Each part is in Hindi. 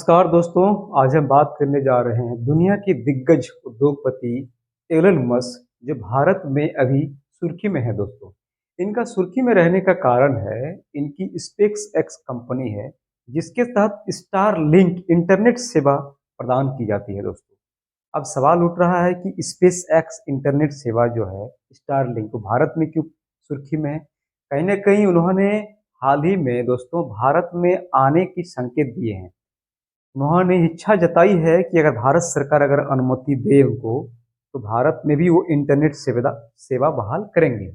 नमस्कार दोस्तों। आज हम बात करने जा रहे हैं दुनिया के दिग्गज उद्योगपति एलन मस्क, जो भारत में अभी सुर्खी में है दोस्तों। इनका सुर्खी में रहने का कारण है इनकी स्पेस एक्स कंपनी है, जिसके तहत स्टार लिंक इंटरनेट सेवा प्रदान की जाती है दोस्तों। अब सवाल उठ रहा है कि स्पेस एक्स इंटरनेट सेवा जो है स्टार लिंक, वो भारत में क्यों सुर्खी में है। कहीं ना कहीं उन्होंने हाल ही में दोस्तों भारत में आने की संकेत दिए हैं। उन्होंने इच्छा जताई है कि अगर भारत सरकार अगर अनुमति दे उनको, तो भारत में भी वो इंटरनेट सेवा सेवा बहाल करेंगे।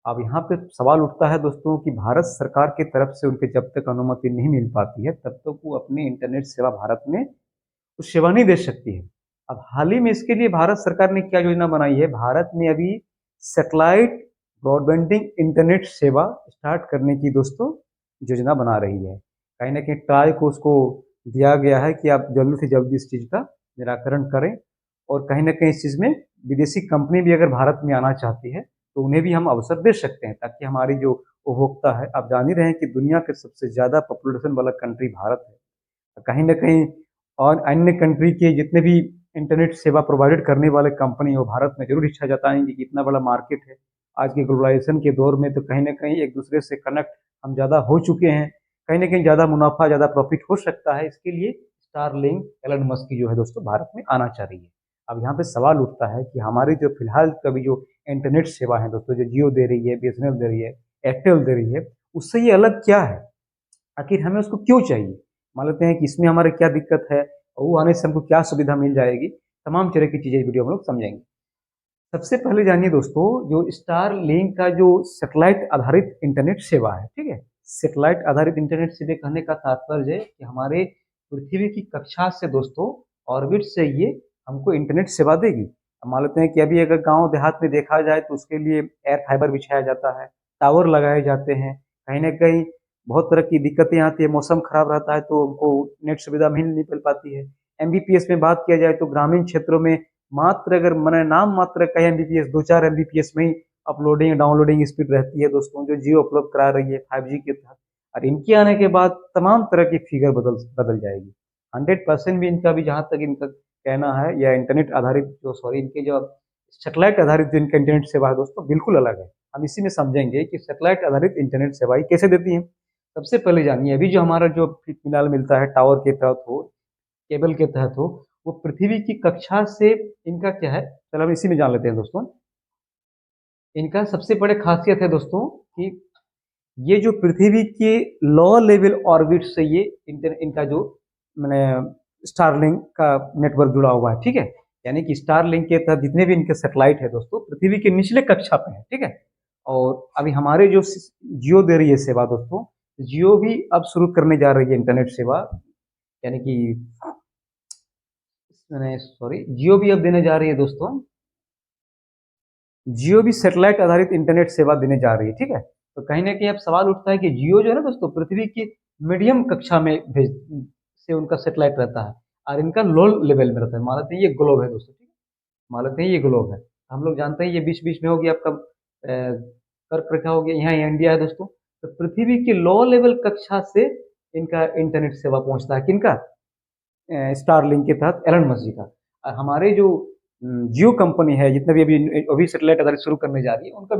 अब यहाँ पे सवाल उठता है दोस्तों कि भारत सरकार की तरफ से उनके जब तक अनुमति नहीं मिल पाती है, तब तक वो अपनी इंटरनेट सेवा भारत में कुछ सेवा नहीं दे सकती है। अब हाल ही में इसके लिए भारत सरकार ने क्या योजना बनाई है, भारत ने अभी सैटेलाइट ब्रॉडबैंडिंग इंटरनेट सेवा स्टार्ट करने की दोस्तों योजना बना रही है। कहीं ना कहीं ट्राई को उसको दिया गया है कि आप जल्दी से जल्दी इस चीज़ का निराकरण करें, और कहीं ना कहीं इस चीज़ में विदेशी कंपनी भी अगर भारत में आना चाहती है तो उन्हें भी हम अवसर दे सकते हैं, ताकि हमारी जो उपभोक्ता है, आप जान ही रहे हैं कि दुनिया के सबसे ज़्यादा पॉपुलेशन वाला कंट्री भारत है। कहीं ना कहीं और अन्य कंट्री के जितने भी इंटरनेट सेवा प्रोवाइड करने वाले कंपनी वो भारत में जरूर इच्छा जताएंगे कि इतना बड़ा मार्केट है। आज के ग्लोबलाइजेशन के दौर में तो कहीं ना कहीं एक दूसरे से कनेक्ट हम ज़्यादा हो चुके हैं। कहीं ना कहीं ज़्यादा मुनाफा, ज़्यादा प्रॉफिट हो सकता है। इसके लिए स्टारलिंक एलन मस्क की जो है दोस्तों भारत में आना चाह रही है। अब यहाँ पे सवाल उठता है कि हमारी जो फिलहाल कभी जो इंटरनेट सेवा है दोस्तों, जो जियो दे रही है, बीएसएनएल दे रही है, एयरटेल दे रही है, उससे ये अलग क्या है, आखिर हमें उसको क्यों चाहिए। मान लेते हैं कि इसमें हमारे क्या दिक्कत है और वो आने से हमको क्या सुविधा मिल जाएगी। तमाम तरह की चीज़ें वीडियो में लोग समझेंगे। सबसे पहले जानिए दोस्तों, जो स्टार लिंक का जो सेटेलाइट आधारित इंटरनेट सेवा है, ठीक है। सेटेलाइट आधारित इंटरनेट सेवा कहने का तात्पर्य है कि हमारे पृथ्वी की कक्षा से दोस्तों, ऑर्बिट से ये हमको इंटरनेट सेवा देगी। अब मान लेते हैं कि अभी अगर गांव देहात में देखा जाए तो उसके लिए एयर फाइबर बिछाया जाता है, टावर लगाए जाते हैं। कहीं ना कहीं बहुत तरह की दिक्कतें आती है, मौसम खराब रहता है तो उनको नेट सुविधा नहीं मिल पाती है। एमबीपीएस में बात किया जाए तो ग्रामीण क्षेत्रों में मात्र अगर मैंने नाम मात्र का एमबीपीएस, 2-4 एमबीपीएस में ही अपलोडिंग डाउनलोडिंग स्पीड रहती है दोस्तों, जो जियो उपलब्ध करा रही है 5G के तहत। और इनके आने के बाद तमाम तरह की फिगर बदल बदल जाएगी। 100% भी इनका भी, जहाँ तक इनका कहना है, या इंटरनेट आधारित जो इनके जो सेटेलाइट आधारित जो इनका इंटरनेट सेवा है दोस्तों बिल्कुल अलग है। हम इसी में समझेंगे कि सेटेलाइट आधारित इंटरनेट सेवाएं कैसे देती हैं। सबसे पहले जानिए, अभी जो हमारा जो फिलहाल मिलता है टावर के तहत हो, केबल के तहत हो, वो पृथ्वी की कक्षा से इनका क्या है, चलो हम इसी में जान लेते हैं दोस्तों। इनका सबसे बड़े खासियत है दोस्तों कि ये जो पृथ्वी के लो लेवल ऑर्बिट से ये इनका जो मैंने स्टारलिंक का नेटवर्क जुड़ा हुआ है, ठीक है। यानी कि स्टारलिंक के तहत जितने भी इनके सैटेलाइट है दोस्तों पृथ्वी के निचले कक्षा पे है, ठीक है। और अभी हमारे जो जियो दे रही है सेवा दोस्तों, जियो भी अब शुरू करने जा रही है इंटरनेट सेवा। यानी कि मैंने सॉरी, जियो भी अब देने जा रही है दोस्तों। जियो भी सैटेलाइट आधारित इंटरनेट सेवा देने जा रही है, ठीक है। तो कहीं ना कहीं अब सवाल उठता है कि जियो जो है ना दोस्तों पृथ्वी की मीडियम कक्षा में भेज से उनका सैटेलाइट रहता है, और इनका लो लेवल में रहता है। मान लेते हैं ये ग्लोब है दोस्तों, ठीक है। मान लेते हैं ये ग्लोब है, हम लोग जानते हैं ये बीच बीच में होगी आपका कर्क रेखा हो गया, यहाँ इंडिया है दोस्तों। तो पृथ्वी की लो लेवल कक्षा से इनका इंटरनेट सेवा पहुंचता है, किनका, स्टारलिंक के तहत एलन मस्क जी का। और हमारे जो जियो कंपनी है, जितने भी अभी अभी सेटेलाइट आधारित शुरू करने जा रही है, उनका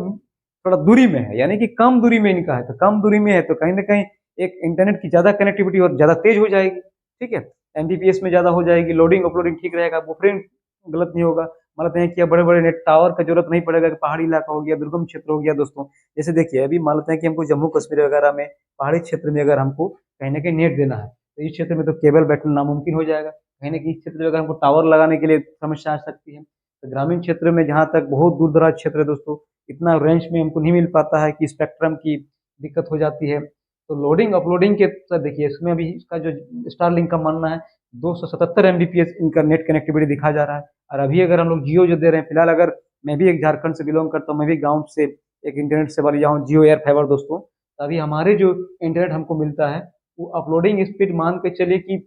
थोड़ा दूरी में है, यानी कि कम दूरी में इनका है। तो कम दूरी में है तो कहीं ना कहीं एक इंटरनेट की ज़्यादा कनेक्टिविटी और ज़्यादा तेज हो जाएगी, ठीक है। एमबीपीएस में ज़्यादा हो जाएगी, लोडिंग अपलोडिंग ठीक रहेगा, बुफरिंग गलत नहीं होगा। मानते हैं कि बड़े बड़े नेट टावर का जरूरत नहीं पड़ेगा, कि पहाड़ी इलाका हो गया, दुर्गम क्षेत्र हो गया दोस्तों। जैसे देखिए अभी मान लेते हैं कि हमको जम्मू कश्मीर वगैरह में पहाड़ी क्षेत्र में अगर हमको कहीं ना कहीं नेट देना है, तो इस क्षेत्र में तो केबल बैठना नामुमकिन हो जाएगा। कहीं ना कहीं इस क्षेत्र में अगर हमको टावर लगाने के लिए समस्या आ सकती है। तो ग्रामीण क्षेत्र में जहाँ तक बहुत दूर दराज क्षेत्र है दोस्तों, इतना रेंज में हमको नहीं मिल पाता है, कि स्पेक्ट्रम की दिक्कत हो जाती है। तो लोडिंग अपलोडिंग के सर देखिए, इसमें अभी इसका जो स्टारलिंक का मानना है 277 एमबीपीएस इनका नेट कनेक्टिविटी दिखा जा रहा है। और अभी अगर हम लोग जियो जो दे रहे हैं फिलहाल, अगर मैं भी एक झारखंड से बिलोंग करता हूँ, मैं भी गाँव से एक इंटरनेट सेवा लिया हूँ, जियो एयर फाइबर दोस्तों। तो अभी हमारे जो इंटरनेट हमको मिलता है, वो अपलोडिंग स्पीड मान के चलिए कि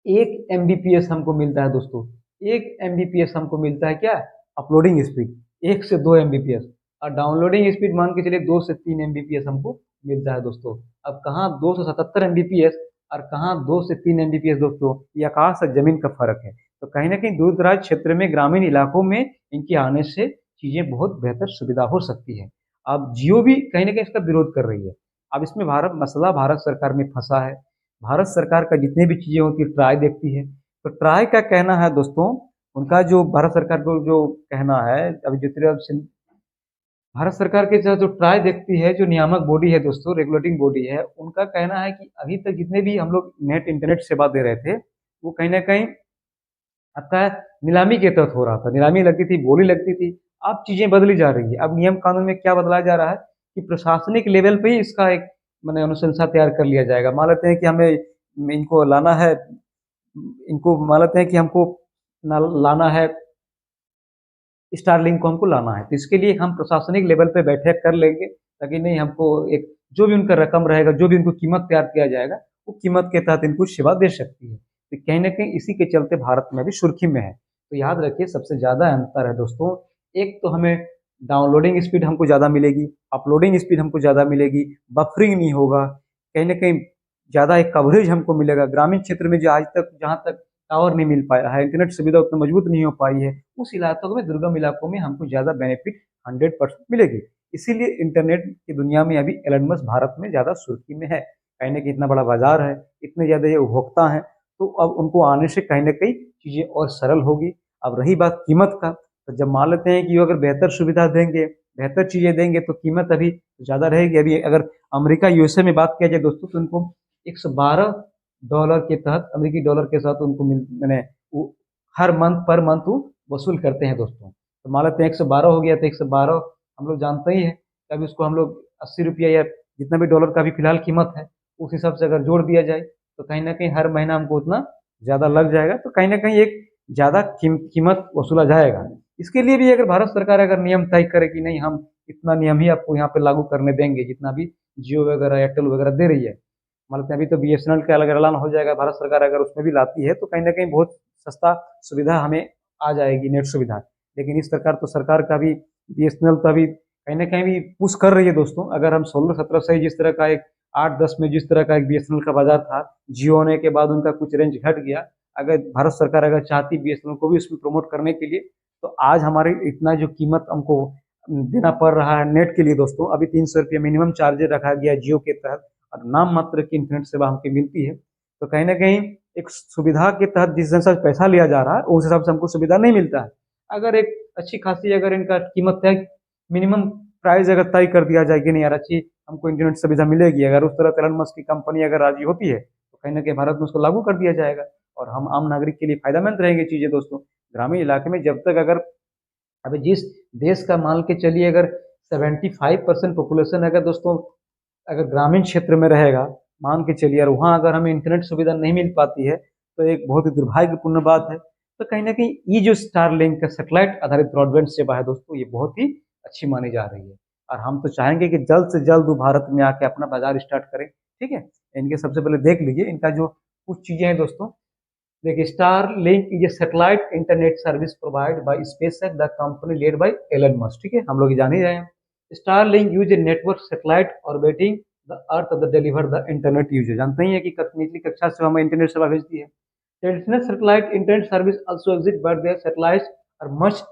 1 एमबीपीएस हमको मिलता है दोस्तों। 1 एमबीपीएस हमको मिलता है क्या, अपलोडिंग स्पीड, 1 से 2 एमबीपीएस। और डाउनलोडिंग स्पीड मान के चलिए 2 से 3 एमबीपीएस हमको मिलता है दोस्तों। अब कहाँ 277 एमबीपीएस और कहाँ 2 से 3 Mbps दोस्तों, ये आकाश और जमीन का फर्क है। तो कहीं ना कहीं दूर दराज क्षेत्र में, ग्रामीण इलाकों में इनके आने से चीजें बहुत बेहतर सुविधा हो सकती है। अब जियो भी कहीं ना कहीं इसका विरोध कर रही है। अब इसमें मसला भारत सरकार में फंसा है। भारत सरकार का जितने भी चीजें होती है ट्राई देखती है। तो ट्राई का कहना है दोस्तों, उनका जो भारत सरकार को जो कहना है, अभी ज्योतिरादित्य, भारत सरकार के साथ जो ट्राई देखती है, जो नियामक बॉडी है दोस्तों, रेगुलेटिंग बॉडी है, उनका कहना है कि अभी तक जितने भी हम लोग नेट इंटरनेट सेवा दे रहे थे, वो कहीं ना कहीं आपका नीलामी के तहत हो रहा था। नीलामी लगती थी, बोली लगती थी। अब चीजें बदली जा रही है। अब नियम कानून में क्या बदला जा रहा है कि प्रशासनिक लेवल पे ही इसका एक मैंने अनुशंसा तैयार कर लिया जाएगा। मान लेते हैं कि हमें इनको लाना है, इनको मान लेते हैं कि हमको लाना है, स्टारलिंक को हमको लाना है, तो इसके लिए हम प्रशासनिक लेवल पे बैठक कर लेंगे, ताकि नहीं हमको एक जो भी उनका रकम रहेगा, जो भी उनको कीमत तैयार किया जाएगा, वो कीमत के तहत इनको सेवा दे सकती है। तो कहीं ना कहीं इसी के चलते भारत में भी सुर्खी में है। तो याद रखिए, सबसे ज्यादा अंतर है दोस्तों, एक तो हमें डाउनलोडिंग स्पीड हमको ज्यादा मिलेगी, अपलोडिंग स्पीड हमको ज्यादा मिलेगी, बफरिंग नहीं होगा, कहीं ना कहीं ज्यादा एक कवरेज हमको मिलेगा। ग्रामीण क्षेत्र में जो आज तक जहाँ तक टावर नहीं मिल पाया है, इंटरनेट सुविधा उतना मजबूत नहीं हो पाई है, उस इलाकों में, दुर्गम इलाकों में हमको ज्यादा बेनिफिट 100% मिलेगी। इसीलिए इंटरनेट की दुनिया में अभी एलन मस्क भारत में ज्यादा सुर्खी में है। कहीं ना कहीं इतना बड़ा बाजार है, इतने ज्यादा ये उपभोक्ता हैं, तो अब उनको आने से कहीं ना कहीं चीजें और सरल होगी। अब रही बात कीमत का, तो जब मान लेते हैं कि वो अगर बेहतर सुविधा देंगे, बेहतर चीजें देंगे, तो कीमत अभी ज्यादा रहेगी। अभी अगर अमेरिका यूएसए में बात किया जाए दोस्तों, तो उनको $112 के तहत, अमेरिकी डॉलर के साथ उनको मैंने हर मंथ पर मंथ वो वसूल करते हैं दोस्तों। तो मान लेते हैं 112 हो गया, तो 112 हम लोग जानते ही है, कभी उसको हम लोग ₹80 या जितना भी डॉलर का भी फिलहाल कीमत है, उस हिसाब से अगर जोड़ दिया जाए, तो कहीं ना कहीं हर महीना हमको उतना ज्यादा लग जाएगा। तो कहीं ना कहीं एक ज्यादा कीमत वसूला जाएगा। इसके लिए भी अगर भारत सरकार अगर नियम तय करे कि नहीं, हम इतना नियम ही आपको यहाँ पे लागू करने देंगे जितना भी जियो वगैरह, एयरटेल वगैरह दे रही है। मतलब अभी तो बीएसएनएल का अलग ऐलान हो जाएगा, भारत सरकार अगर उसमें भी लाती है, तो कहीं ना कहीं बहुत सस्ता सुविधा हमें आ जाएगी, नेट सुविधा। लेकिन इस सरकार तो, सरकार का भी, बीएसएनएल का भी कहीं ना कहीं भी पुश कर रही है दोस्तों। अगर हम 16-17 से जिस तरह का एक 8-10 में जिस तरह का एक बीएसएनएल का बाजार था, जियो होने के बाद उनका कुछ रेंज घट गया। अगर भारत सरकार अगर चाहती बीएसएनएल को भी उसमें प्रमोट करने के लिए, तो आज हमारी इतना जो कीमत हमको देना पड़ रहा है नेट के लिए दोस्तों, अभी ₹300 मिनिमम चार्ज रखा गया जियो के तहत, और नाम मात्र की इंटरनेट सेवा हमको मिलती है। तो कहीं ना कहीं एक सुविधा के तहत जिस हिसाब से पैसा लिया जा रहा है, उस हिसाब से हमको सुविधा नहीं मिलता है। अगर एक अच्छी खासी अगर इनका कीमत तय, मिनिमम प्राइस अगर तय कर दिया जाए कि नहीं यार, अच्छी हमको इंटरनेट सुविधा मिलेगी, अगर उस तरह एलन मस्क की कंपनी अगर राजी होती है, तो कहीं ना कहीं भारत में उसको लागू कर दिया जाएगा, और हम आम नागरिक के लिए फायदेमंद रहेंगे चीजें दोस्तों। ग्रामीण इलाके में जब तक अगर, अभी जिस देश का मान के चलिए, अगर 75% पॉपुलेशन अगर दोस्तों अगर ग्रामीण क्षेत्र में रहेगा, मान के चलिए, और वहाँ अगर हमें इंटरनेट सुविधा नहीं मिल पाती है, तो एक बहुत ही दुर्भाग्यपूर्ण बात है। तो कहीं ना कहीं ये जो स्टारलिंक का सैटेलाइट आधारित ब्रॉडबैंड सेवा है दोस्तों, ये बहुत ही अच्छी मानी जा रही है। और हम तो चाहेंगे कि जल्द से जल्द वो भारत में आके अपना बाजार स्टार्ट करें। ठीक है, इनके सबसे पहले देख लीजिए इनका जो कुछ चीजें हैं दोस्तों। देखिए, Starlink is a satellite internet service provide by SpaceX, the company led by Elon Musk. ठीक है, हम लोग जान ही रहे हैं। Starlink use a network satellite orbiting the earth the deliver the internet user. जानते ही है कि निचली कक्षा से हमें इंटरनेट सेवा भेजती है। Traditional satellite internet service also exist, but their satellites are much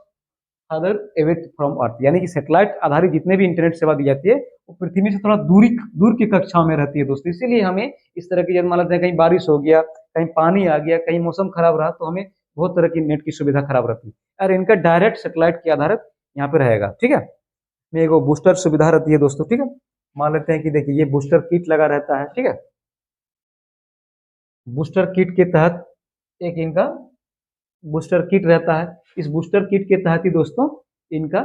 other away from earth. यानी कि सैटेलाइट आधारित जितने भी इंटरनेट सेवा दी जाती है, वो पृथ्वी से थोड़ा दूर की कक्षाओं में रहती है दोस्तों। इसीलिए हमें इस तरह की, जब मान लेते हैं कहीं बारिश हो गया, कहीं पानी आ गया, कहीं मौसम खराब रहा, तो हमें बहुत तरह की नेट की सुविधा खराब रहती है। और इनका डायरेक्ट सैटेलाइट के आधारित यहाँ पे रहेगा। ठीक है, में एक बूस्टर सुविधा रहती है दोस्तों। ठीक है, मान लेते हैं कि देखिए ये बूस्टर किट लगा रहता है। ठीक है, बूस्टर किट के तहत एक इनका बूस्टर किट रहता है। इस बूस्टर किट के तहत ही दोस्तों इनका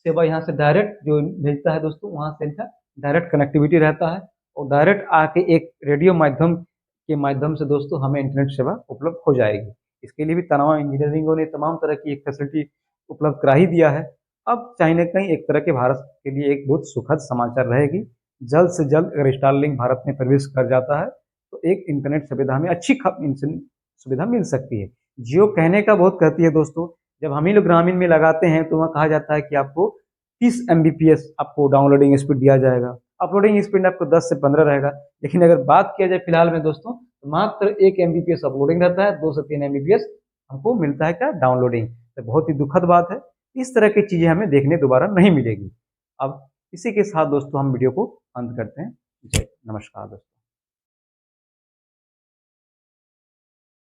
सेवा यहाँ से डायरेक्ट जो भेजता है दोस्तों, वहाँ से इनका डायरेक्ट कनेक्टिविटी रहता है, और डायरेक्ट आके एक रेडियो माध्यम के माध्यम से दोस्तों हमें इंटरनेट सेवा उपलब्ध हो जाएगी। इसके लिए भी तमाम इंजीनियरिंगों ने तमाम तरह की एक फैसिलिटी उपलब्ध करा ही दिया है। अब कहीं ना कहीं एक तरह के भारत के लिए एक बहुत सुखद समाचार रहेगी। जल्द से जल्द अगर स्टारलिंक भारत में प्रवेश कर जाता है, तो एक इंटरनेट सुविधा में अच्छी सुविधा मिल सकती है। जियो कहने का बहुत कहती है दोस्तों, जब हम ही लोग ग्रामीण में लगाते हैं, तो वहाँ कहा जाता है कि आपको 30 Mbps आपको डाउनलोडिंग स्पीड दिया जाएगा, अपलोडिंग स्पीड आपको 10 से 15 रहेगा। लेकिन अगर बात किया जाए फिलहाल में दोस्तों, तो मात्र 1 MBPS अपलोडिंग रहता है, 2 से 3 MBPS हमको मिलता है क्या, डाउनलोडिंग। तो बहुत ही दुखद बात है, इस तरह की चीज़ें हमें देखने दोबारा नहीं मिलेगी। अब इसी के साथ दोस्तों हम वीडियो को अंत करते हैं। जय नमस्कार दोस्तों।